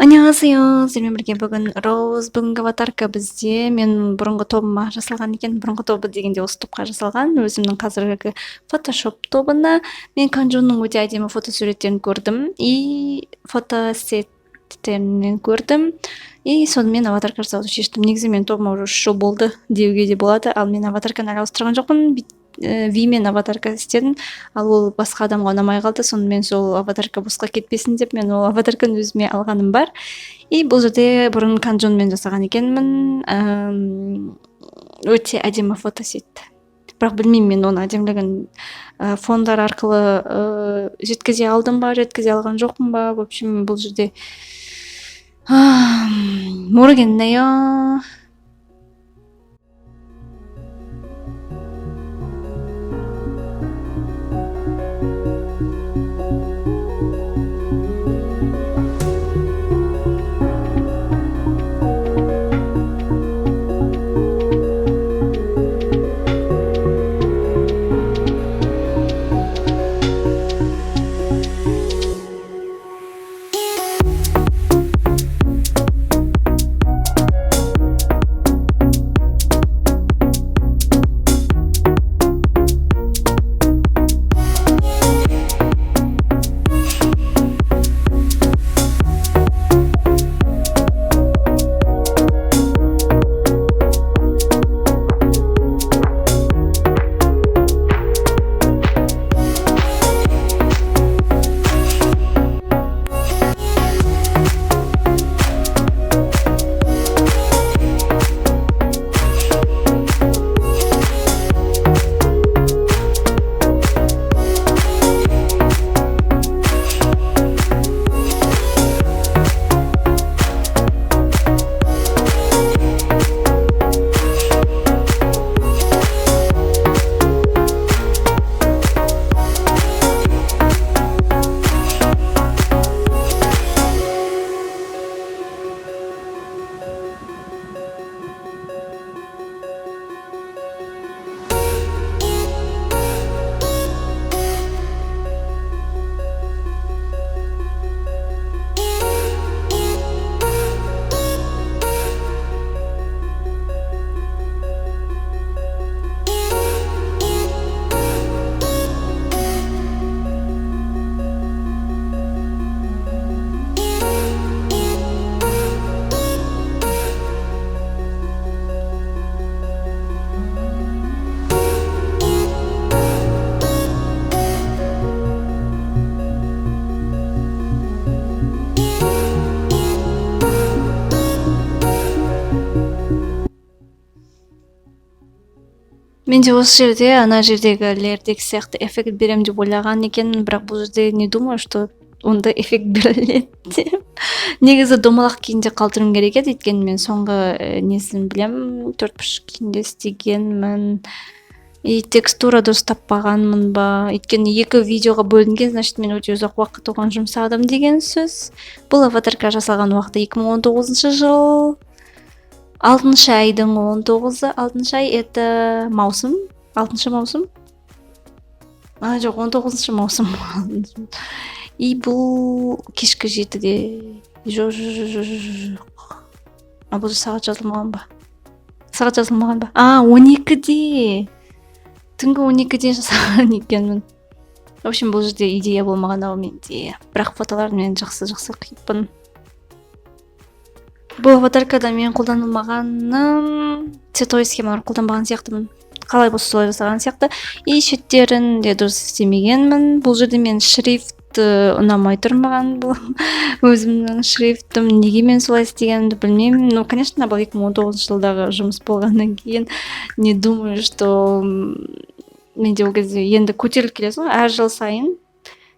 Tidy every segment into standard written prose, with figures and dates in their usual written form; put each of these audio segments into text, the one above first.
Annyeonghaseyo, сенімен бірге бүгін Роуз, бүгінгі аватарка бізде. Мен бұрынғы тобыма жасалған екен. Бұрынғы тобы дегенде осы топқа жасалған. Өзімнің қазіргі фотошоп тобына мен Канжунның өте әдемі фотосуреттерін көрдім. И фотосеттерінен көрдім. И сонымен аватарка жасауды шештім. Негізі мен тобыма уже 3 жыл болды деуге де болады. Ал мен аватарканы әлі ауыстырған жоқпын. Вимен аватарка істедім, ал ол басқа адамға ұнамай қалды. Сонымен сол аватарка босқа кетпесін деп мен ол аватарканы өзіме алғаным бар. И бұл жерде бұрын Канжунмен жасаған екенмін. Өте әдемі фотосет. Бірақ білмеймін мен оның әдемілігін фондар арқылы жеткізе алдым ба, жеткізе алған жоқпын ба. В общем, бұл жерде 모르겠네요. Мен де осы жерде ана жердегілердегі сияқты эффект берем деп ойлаған екенмін, бірақ бұл жерде не думаю, что ондай эффект беріледі деп. Негізі домалақ күйінде қалдырым керек еді, өйткені мен соңғы несін білем, 4.5 күйінде істегенмін. И текстура дұрыс таппағанмын ба, өйткені 2 видеоға бөлінген, значит мен өте ұзақ уақыт оған жұмсадым деген сөз. Бұл аватарка жасалған уақыты 2019 жыл. 6 айдың 19-ы, 6 ай это маусым, 6 маусым. Жоқ, 19 маусым. И бұл кешкі 7-де. Жоқ. Бұл сағат жазылмаған ба? Сағат жазылмаған ба? 12-де. Түнгі 12-де жасаған екенмін. В общем, бұл жерде идея болмаған ау менде. Бірақ фотоларын мен жақсы қиыппын. Бұл аватаркада мен қолданылмағаным цветовой схемалар қолданбаған сияқтымын. Қалай болса солай жасаған сияқты. И шеттерін де дұрыс істемегенмін. Бұл жерде мен шрифт ұнамай тұрмаған. Бұл өзімнің шрифтім неге мен солай істегенімді білмеймін. Ну, конечно, бұл 2019 жылдағы жұмыс болғаннан кейін не думаю, что менде ол кезде енді көтеріліп келесің, әр жыл сайын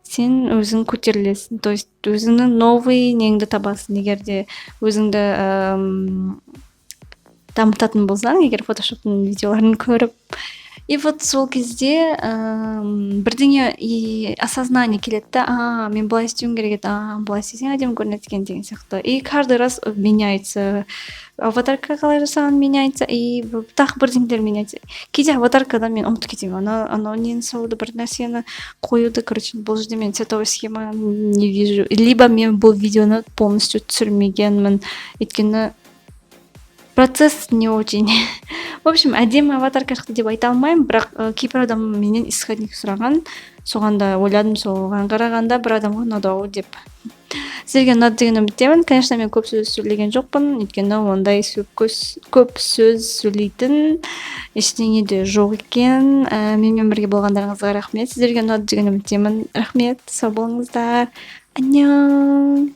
сен өзің көтерілесің. То есть өзіңнің новый неңді табасың. Егер де өзіңді дамытатын болсаң, егер фотошоптың видеоларын көріп, И вот сол кезде бирдеңе осознание келет да, мен былай істеуім керек еді, былай істесең әдемі көрінеді екен деген сияқты. И каждый раз меняется. Аватарка қалай жасаған меняется, и тағы бірдеңелер меняется. Кейде аватаркада мен ұмытып кетемін, анау нені салуды, бір нәрсені қоюды. Короче, бұл жерде мен цветовой схема не вижу. Либо мен бұл видеоны полностью түсірмегенмін, өйткені процесс не очень. В общем, әдемі аватарка шықты деп айта алмаймын, бірақ кейбір адам менен исходник сұраған, соған да ойладым, соған қарағанда бір адамға ұнады ау деп. Сіздерге ұнады деген үміттемін. Конечно, мен көп сөз сөйлеген жоқпын, өйткені ондай көп сөз сөйлейтін ештеңе де жоқ екен. Менімен бірге болғандарыңызға рахмет. Сіздерге ұнады деген үміттемін. Рахмет, сау болыңыздар. Аньон.